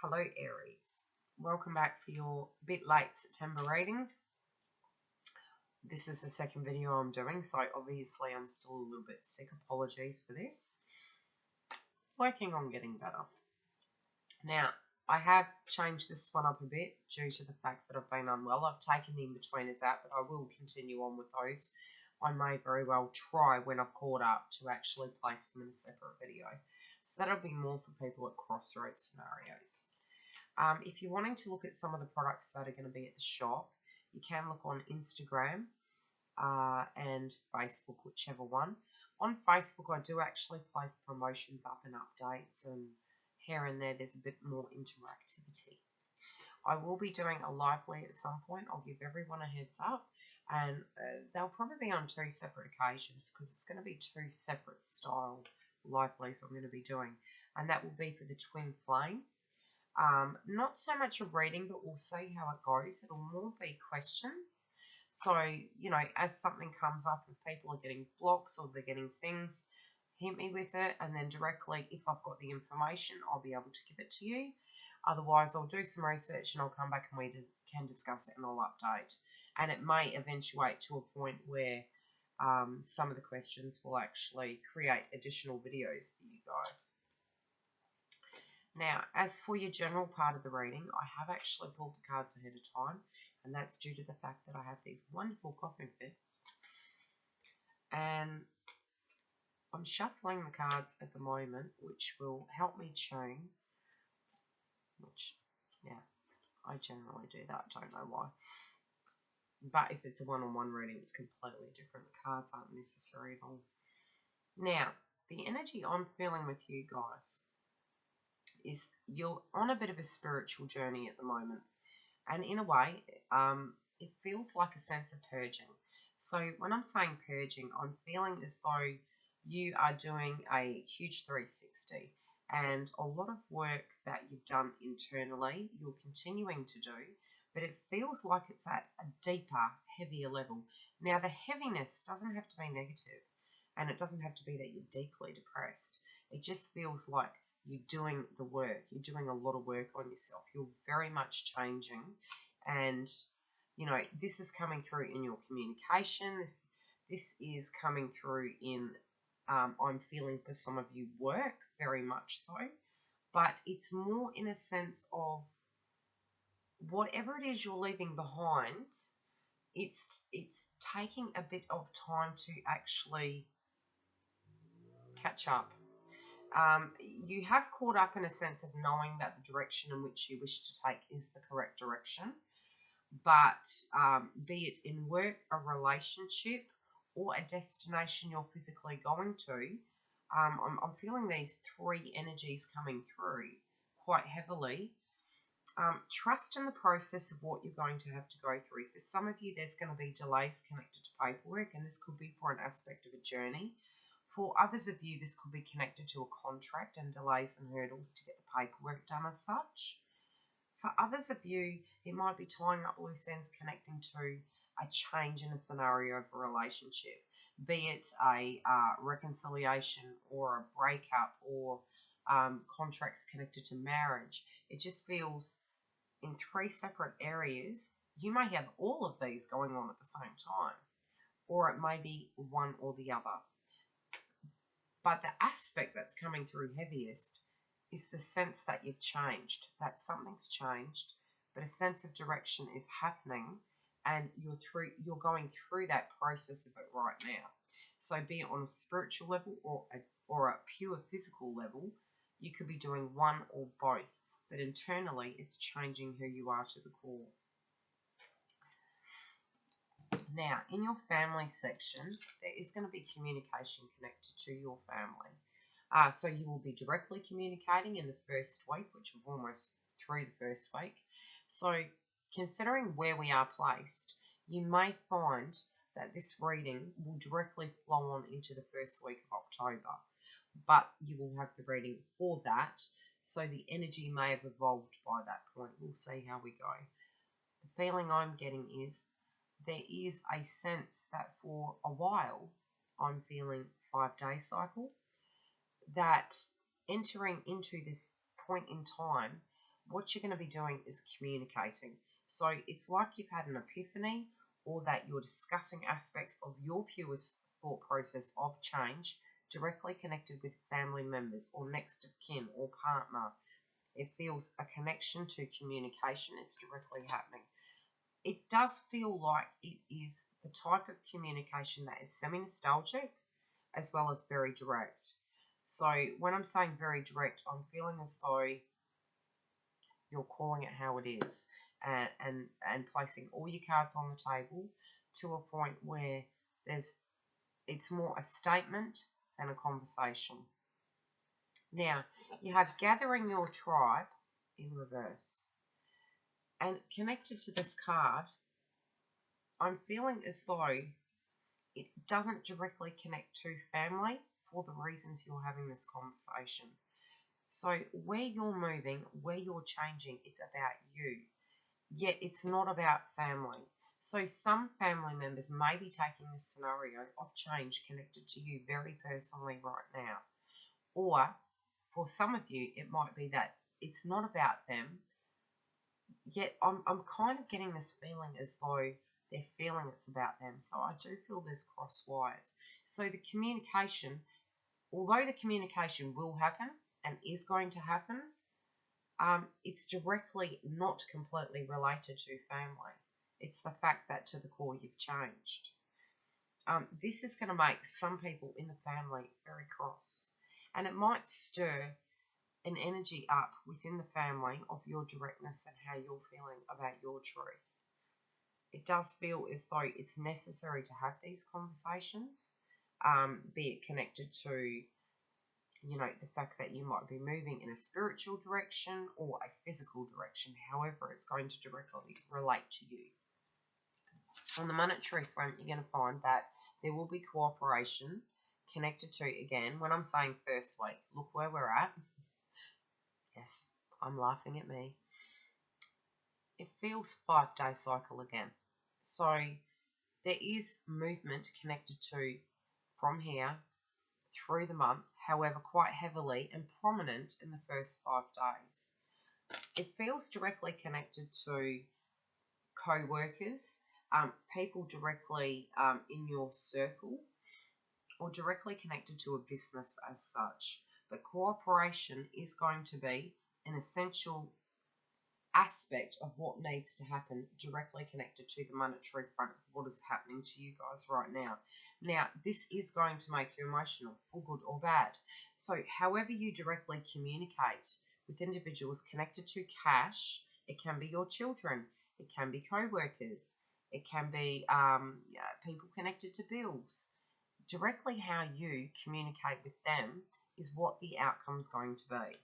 Hello Aries, welcome back for your bit late September reading. This is the second video I'm doing, so obviously I'm still a little bit sick. Apologies for this. Working on getting better. Now, I have changed this one up a bit due to the fact that I've been unwell. I've taken the in-betweeners out, but I will continue on with those. I may very well try when I've caught up to actually place them in a separate video. So that'll be more for people at crossroads scenarios. If you're wanting to look at some of the products that are going to be at the shop, you can look on Instagram and Facebook, whichever one. On Facebook, I do actually place promotions up and updates, and here and there there's a bit more interactivity. I will be doing a lively at some point. I'll give everyone a heads up, and they'll probably be on two separate occasions because it's going to be two separate style livelies I'm going to be doing, and that will be for the twin flame. Not so much a reading, but we'll see how it goes. It'll more be questions. So, you know, as something comes up and people are getting blocks or they're getting things, hit me with it, and then directly, if I've got the information, I'll be able to give it to you. Otherwise, I'll do some research and I'll come back and we can discuss it and I'll update. And it may eventuate to a point where some of the questions will actually create additional videos for you guys. Now, as for your general part of the reading, I have actually pulled the cards ahead of time, and that's due to the fact that I have these wonderful coughing fits. And I'm shuffling the cards at the moment, which will help me tune, which, yeah, I generally do that, don't know why. But if it's a one-on-one reading, it's completely different. The cards aren't necessary at all. Now, the energy I'm feeling with you guys is you're on a bit of a spiritual journey at the moment, and in a way it feels like a sense of purging. So when I'm saying purging, I'm feeling as though you are doing a huge 360, and a lot of work that you've done internally you're continuing to do, but it feels like it's at a deeper, heavier level. Now, the heaviness doesn't have to be negative, and it doesn't have to be that you're deeply depressed. It just feels like you're doing the work. You're doing a lot of work on yourself. You're very much changing. And, you know, this is coming through in your communication. This is coming through in, I'm feeling for some of you, work, very much so. But it's more in a sense of whatever it is you're leaving behind, it's taking a bit of time to actually catch up. You have caught up in a sense of knowing that the direction in which you wish to take is the correct direction, but be it in work, a relationship, or a destination you're physically going to, I'm feeling these three energies coming through quite heavily. Trust in the process of what you're going to have to go through. For some of you, there's going to be delays connected to paperwork, and this could be for an aspect of a journey. For others of you, this could be connected to a contract and delays and hurdles to get the paperwork done as such. For others of you, it might be tying up loose ends connecting to a change in a scenario of a relationship, be it a reconciliation or a breakup or contracts connected to marriage. It just feels in three separate areas. You may have all of these going on at the same time, or it may be one or the other. But the aspect that's coming through heaviest is the sense that you've changed, that something's changed, but a sense of direction is happening, and you're going through that process of it right now. So be it on a spiritual level or a pure physical level, you could be doing one or both, but internally it's changing who you are to the core. Now, in your family section, there is going to be communication connected to your family. So you will be directly communicating in the first week, which we're almost through the first week. So considering where we are placed, you may find that this reading will directly flow on into the first week of October. But you will have the reading for that, so the energy may have evolved by that point. We'll see how we go. The feeling I'm getting is there is a sense that for a while I'm feeling 5-day cycle, that entering into this point in time, what you're going to be doing is communicating. So it's like you've had an epiphany, or that you're discussing aspects of your purest thought process of change directly connected with family members or next of kin or partner. It feels a connection to communication is directly happening. It does feel like it is the type of communication that is semi-nostalgic as well as very direct. So when I'm saying very direct, I'm feeling as though you're calling it how it is, and placing all your cards on the table to a point where it's more a statement than a conversation. Now, you have gathering your tribe in reverse. And connected to this card, I'm feeling as though it doesn't directly connect to family for the reasons you're having this conversation. So where you're moving, where you're changing, it's about you. Yet it's not about family. So some family members may be taking this scenario of change connected to you very personally right now. Or for some of you, it might be that it's not about them. Yet I'm kind of getting this feeling as though they're feeling it's about them. So I do feel there's cross wires. So the communication, although the communication will happen and is going to happen, it's directly not completely related to family. It's the fact that to the core you've changed. This is going to make some people in the family very cross, and it might stir an energy up within the family of your directness and how you're feeling about your truth. It does feel as though it's necessary to have these conversations, be it connected to the fact that you might be moving in a spiritual direction or a physical direction. However, it's going to directly relate to you. On the monetary front, you're going to find that there will be cooperation connected to, again, when I'm saying first week, look where we're at. Yes, I'm laughing at me. It feels 5-day cycle again. So there is movement connected to from here through the month, however, quite heavily and prominent in the first 5 days. It feels directly connected to co-workers, people directly in your circle, or directly connected to a business as such. But cooperation is going to be an essential aspect of what needs to happen, directly connected to the monetary front of what is happening to you guys right now. Now, this is going to make you emotional, for good or bad. So however you directly communicate with individuals connected to cash, it can be your children, it can be co-workers, it can be people connected to bills. Directly how you communicate with them is what the outcome is going to be.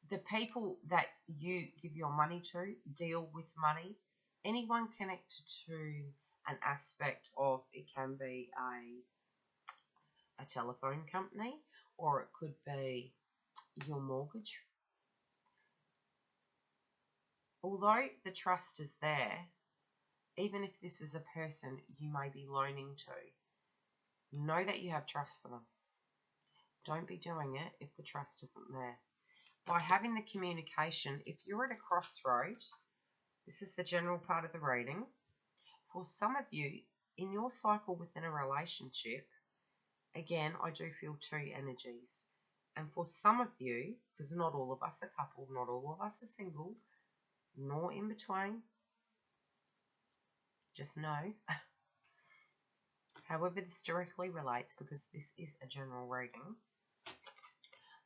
The people that you give your money to deal with money. Anyone connected to an aspect of, it can be a telephone company, or it could be your mortgage. Although the trust is there, even if this is a person you may be loaning to, know that you have trust for them. Don't be doing it if the trust isn't there. By having the communication, if you're at a crossroad, this is the general part of the reading. For some of you, in your cycle within a relationship, again, I do feel 2 energies. And for some of you, because not all of us are coupled, not all of us are single, nor in between, just know. However, this directly relates, because this is a general reading.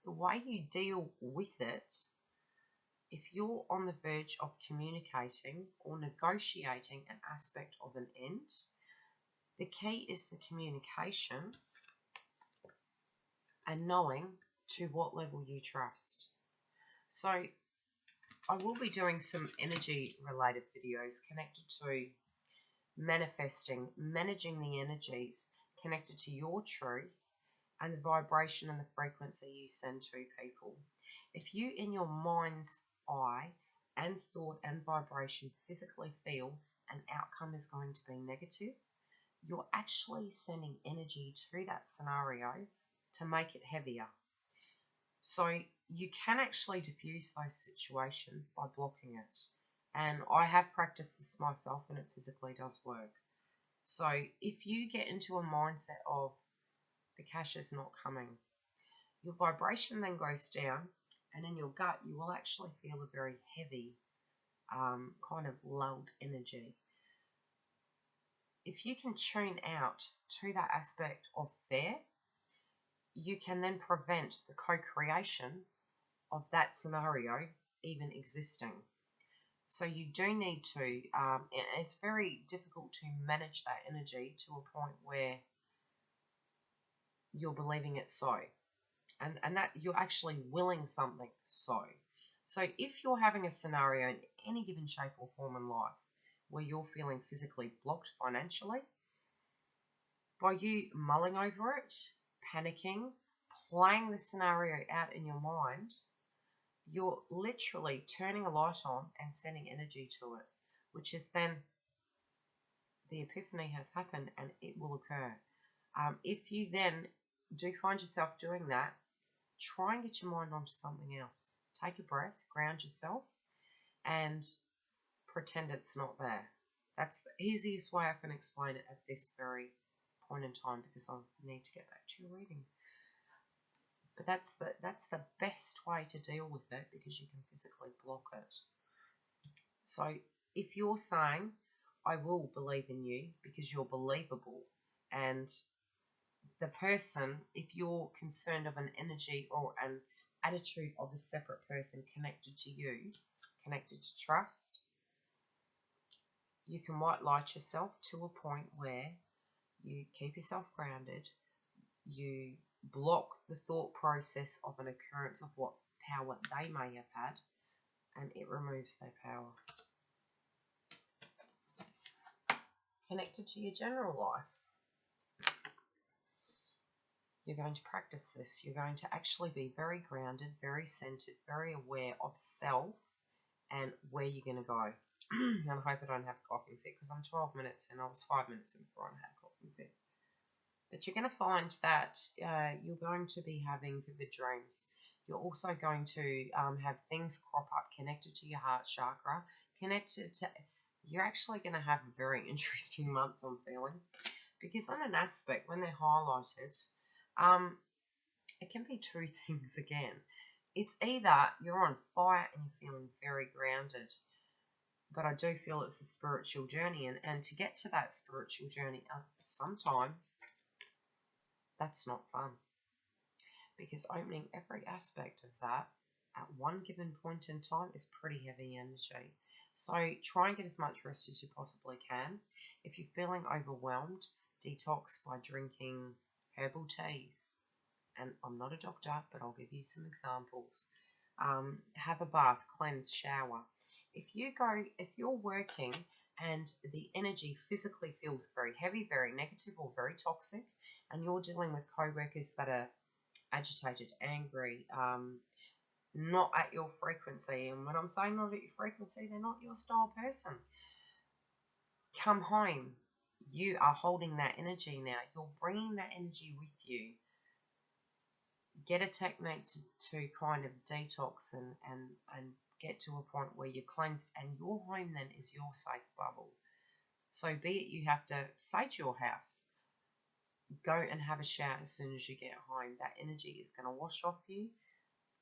The way you deal with it, if you're on the verge of communicating or negotiating an aspect of an end, the key is the communication and knowing to what level you trust. So I will be doing some energy related videos connected to manifesting, managing the energies connected to your truth and the vibration and the frequency you send to people. If you in your mind's eye and thought and vibration physically feel an outcome is going to be negative, you're actually sending energy to that scenario to make it heavier. So you can actually diffuse those situations by blocking it. And I have practiced this myself and it physically does work. So if you get into a mindset of the cash is not coming, your vibration then goes down, and in your gut you will actually feel a very heavy, kind of lulled energy. If you can tune out to that aspect of fear, you can then prevent the co-creation of that scenario even existing. So you do need to, and it's very difficult to manage that energy to a point where you're believing it so, and that you're actually willing something so. So if you're having a scenario in any given shape or form in life where you're feeling physically blocked financially, by you mulling over it, panicking, playing the scenario out in your mind, you're literally turning a light on and sending energy to it, which is then the epiphany has happened and it will occur. If you then do find yourself doing that, try and get your mind onto something else. Take a breath, ground yourself, and pretend it's not there. That's the easiest way I can explain it at this very point in time, because I need to get back to your reading. But that's the best way to deal with it, because you can physically block it. So if you're saying, I will believe in you because you're believable, and the person, if you're concerned of an energy or an attitude of a separate person connected to you, connected to trust, you can white light yourself to a point where you keep yourself grounded, you block the thought process of an occurrence of what power they may have had, and it removes their power. Connected to your general life, you're going to practice this. You're going to actually be very grounded, very centered, very aware of self and where you're going to go. And I hope I don't have a coughing fit, because I'm 12 minutes and I was 5 minutes in before I had a coughing fit. But you're going to find that you're going to be having vivid dreams. You're also going to have things crop up connected to your heart chakra, connected to... You're actually going to have a very interesting month, I'm feeling. Because on an aspect, when they're highlighted, it can be two things again. It's either you're on fire and you're feeling very grounded, but I do feel it's a spiritual journey, and to get to that spiritual journey, sometimes that's not fun, because opening every aspect of that at one given point in time is pretty heavy energy. So try and get as much rest as you possibly can. If you're feeling overwhelmed, detox by drinking herbal teas. And I'm not a doctor, but I'll give you some examples. Have a bath, cleanse, shower. If you're working and the energy physically feels very heavy, very negative, or very toxic, and you're dealing with co-workers that are agitated, angry, not at your frequency, and when I'm saying not at your frequency, they're not your style person. Come home. You are holding that energy now. You're bringing that energy with you. Get a technique to kind of detox and get to a point where you're cleansed, and your home then is your safe bubble. So be it you have to say to your house, go and have a shower as soon as you get home. That energy is going to wash off you.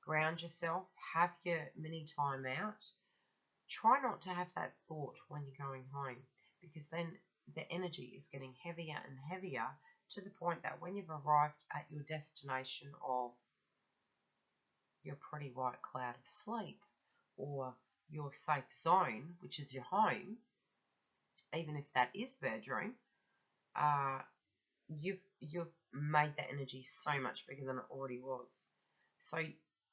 Ground yourself. Have your mini time out. Try not to have that thought when you're going home, because then the energy is getting heavier and heavier, to the point that when you've arrived at your destination of your pretty white cloud of sleep, or your safe zone, which is your home, even if that is bedroom, you've made that energy so much bigger than it already was. So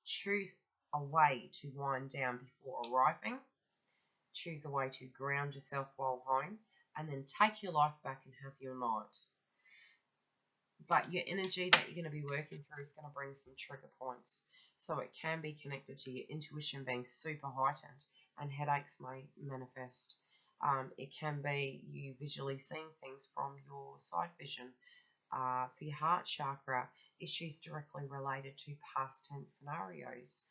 choose a way to wind down before arriving. Choose a way to ground yourself while home, and then take your life back and have your night. But your energy that you're going to be working through is going to bring some trigger points. So it can be connected to your intuition being super heightened, and headaches may manifest. It can be you visually seeing things from your sight vision. For your heart chakra, issues directly related to past tense scenarios.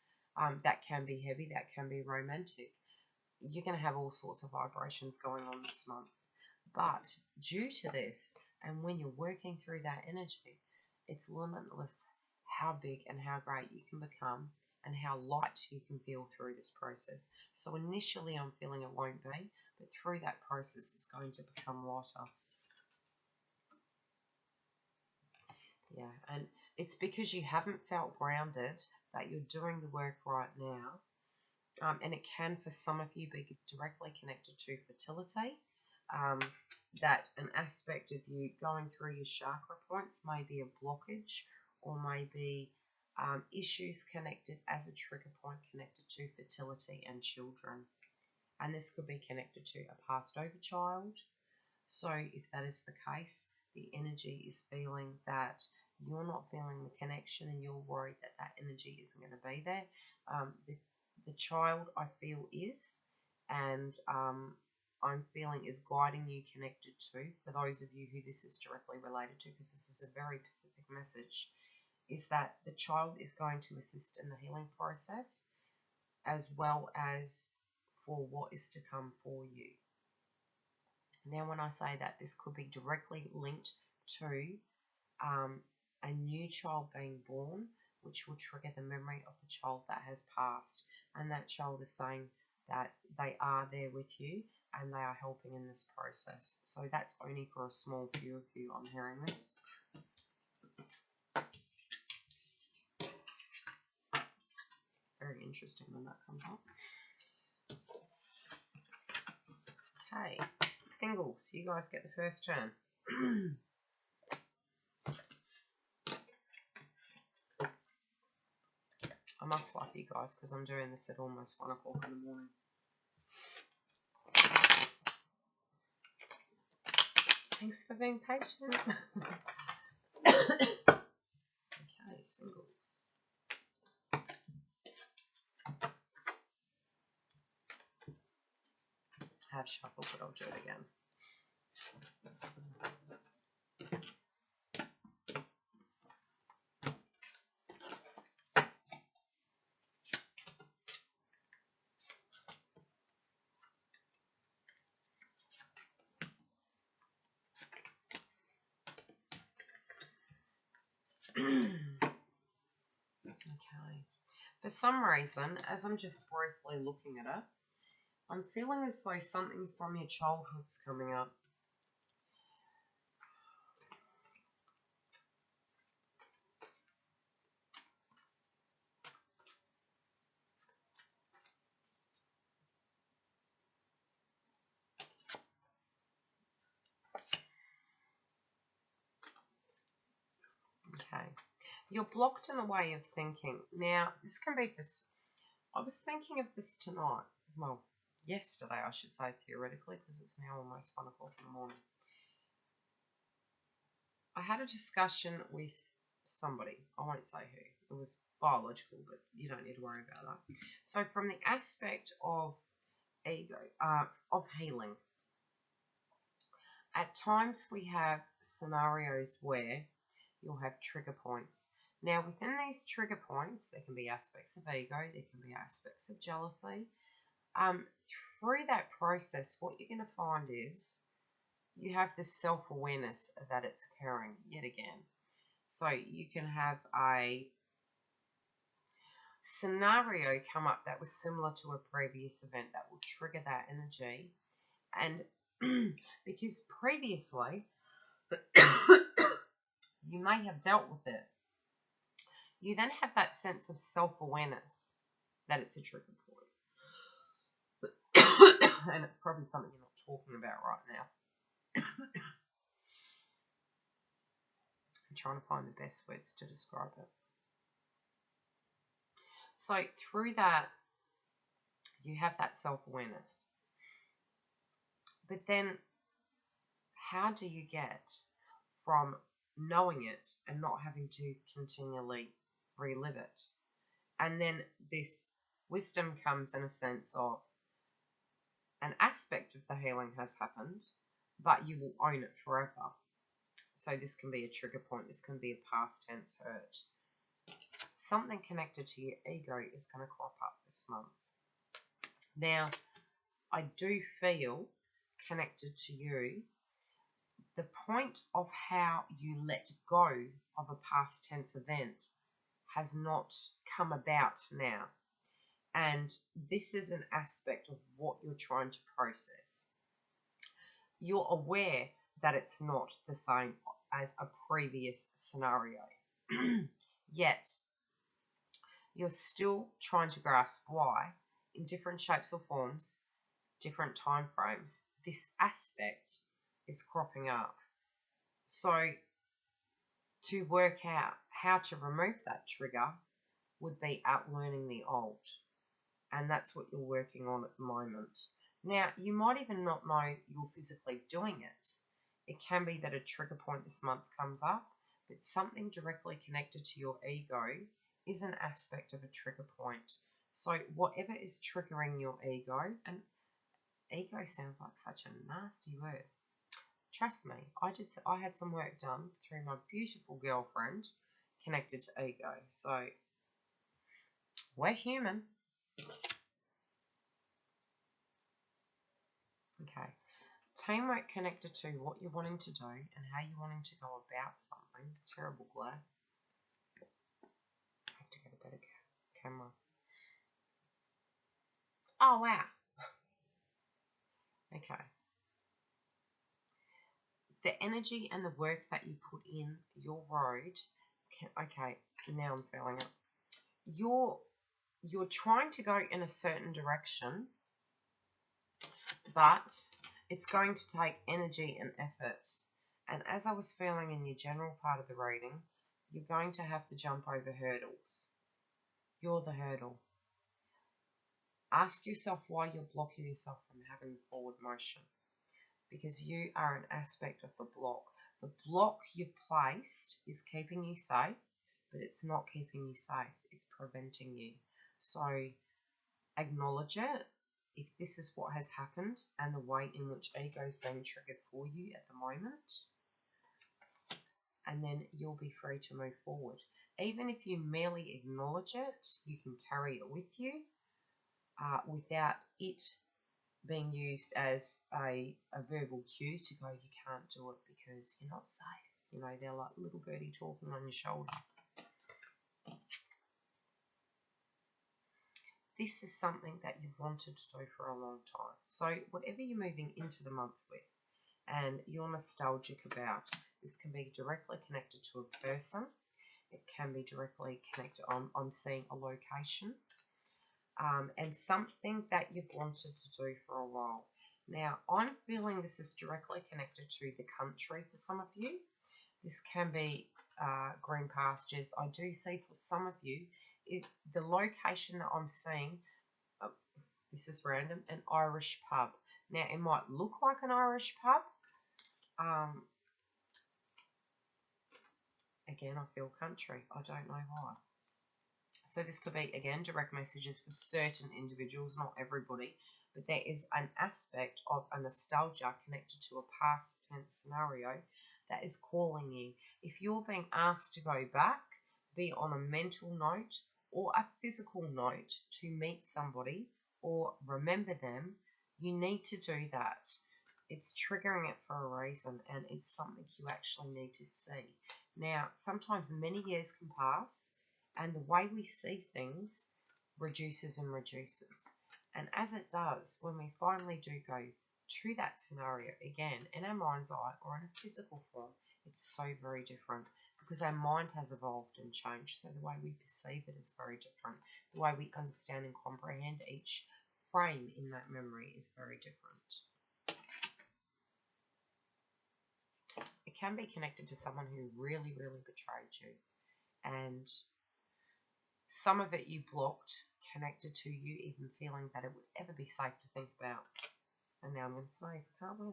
That can be heavy, that can be romantic. You're going to have all sorts of vibrations going on this month. But due to this, and when you're working through that energy, it's limitless how big and how great you can become and how light you can feel through this process. So initially I'm feeling it won't be, but through that process it's going to become lighter. Yeah, and it's because you haven't felt grounded that you're doing the work right now. And it can, for some of you, be directly connected to fertility. That an aspect of you going through your chakra points may be a blockage or may be issues connected as a trigger point connected to fertility and children. And this could be connected to a passed over child. So if that is the case, the energy is feeling that you're not feeling the connection and you're worried that that energy isn't going to be there. The child, I feel, is, and I'm feeling is guiding you connected to, for those of you who this is directly related to, because this is a very specific message, is that the child is going to assist in the healing process as well as for what is to come for you. Now, when I say that, this could be directly linked to a new child being born, which will trigger the memory of the child that has passed. And that child is saying that they are there with you and they are helping in this process. So that's only for a small few of you. I'm hearing this. Very interesting when that comes up. Okay, singles, you guys get the first turn. I must love you guys because I'm doing this at almost 1 o'clock in the morning. Thanks for being patient. Okay, singles. I have shuffled, but I'll do it again. Okay. For some reason, as I'm just briefly looking at it, I'm feeling as though something from your childhood's coming up. Okay. You're blocked in a way of thinking. Now, this can be this. I was thinking of this tonight. Well, yesterday, I should say, theoretically, because it's now almost 1 o'clock in the morning. I had a discussion with somebody. I won't say who. It was biological, but you don't need to worry about that. So from the aspect of ego, of healing, at times we have scenarios where you'll have trigger points. Now within these trigger points, there can be aspects of ego, there can be aspects of jealousy. Through that process, what you're going to find is you have this self-awareness that it's occurring yet again. So you can have a scenario come up that was similar to a previous event that will trigger that energy. And because previously you may have dealt with it, you then have that sense of self-awareness that it's a trigger point. And it's probably something you're not talking about right now. I'm trying to find the best words to describe it. So through that, you have that self-awareness. But then how do you get from knowing it and not having to continually relive it? And then this wisdom comes in a sense of an aspect of the healing has happened, but you will own it forever. So this can be a trigger point. This can be a past tense hurt. Something connected to your ego is going to crop up this month. Now, I do feel connected to you. The point of how you let go of a past tense event has not come about now. And this is an aspect of what you're trying to process. You're aware that it's not the same as a previous scenario. Yet, you're still trying to grasp why, in different shapes or forms, different time frames, this aspect is cropping up. So, to work out how to remove that trigger would be outlearning the old. And that's what you're working on at the moment. Now, you might even not know you're physically doing it. It can be that a trigger point this month comes up, but something directly connected to your ego is an aspect of a trigger point. So whatever is triggering your ego, and ego sounds like such a nasty word. Trust me, I had some work done through my beautiful girlfriend connected to ego. So we're human. Okay. Teamwork connected to what you're wanting to do and how you're wanting to go about something. Terrible glare. I have to get a better camera. Oh, wow. Okay. The energy and the work that you put in your road. Okay, now I'm feeling it. You're trying to go in a certain direction, but it's going to take energy and effort. And as I was feeling in your general part of the reading, you're going to have to jump over hurdles. You're the hurdle. Ask yourself why you're blocking yourself from having forward motion. Because you are an aspect of the block. The block you've placed is keeping you safe, but it's not keeping you safe. It's preventing you. So acknowledge it. If this is what has happened and the way in which ego is being triggered for you at the moment, and then you'll be free to move forward. Even if you merely acknowledge it, you can carry it with you without it being used as a verbal cue to go, you can't do it because you're not safe. You know, they're like little birdie talking on your shoulder. This is something that you've wanted to do for a long time. So whatever you're moving into the month with and you're nostalgic about, this can be directly connected to a person. It can be directly connected, I'm seeing a location, and something that you've wanted to do for a while. Now, I'm feeling this is directly connected to the country for some of you. This can be green pastures. I do see for some of you, the location that I'm seeing, this is random, an Irish pub. Now, it might look like an Irish pub. Again, I feel country. I don't know why. So this could be, again, direct messages for certain individuals, not everybody. But there is an aspect of a nostalgia connected to a past tense scenario that is calling you. If you're being asked to go back, be it on a mental note or a physical note, to meet somebody or remember them, you need to do that. It's triggering it for a reason, and it's something you actually need to see. Now, sometimes many years can pass, and the way we see things reduces and reduces. And as it does, when we finally do go to that scenario again, in our mind's eye or in a physical form, it's so very different because our mind has evolved and changed. So the way we perceive it is very different. The way we understand and comprehend each frame in that memory is very different. It can be connected to someone who really, really betrayed you. And some of it you blocked, connected to you even feeling that it would ever be safe to think about. And now I'm going to sneeze, I can't win.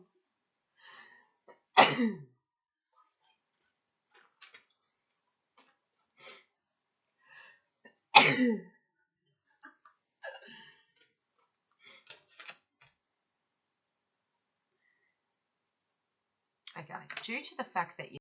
Okay, due to the fact that you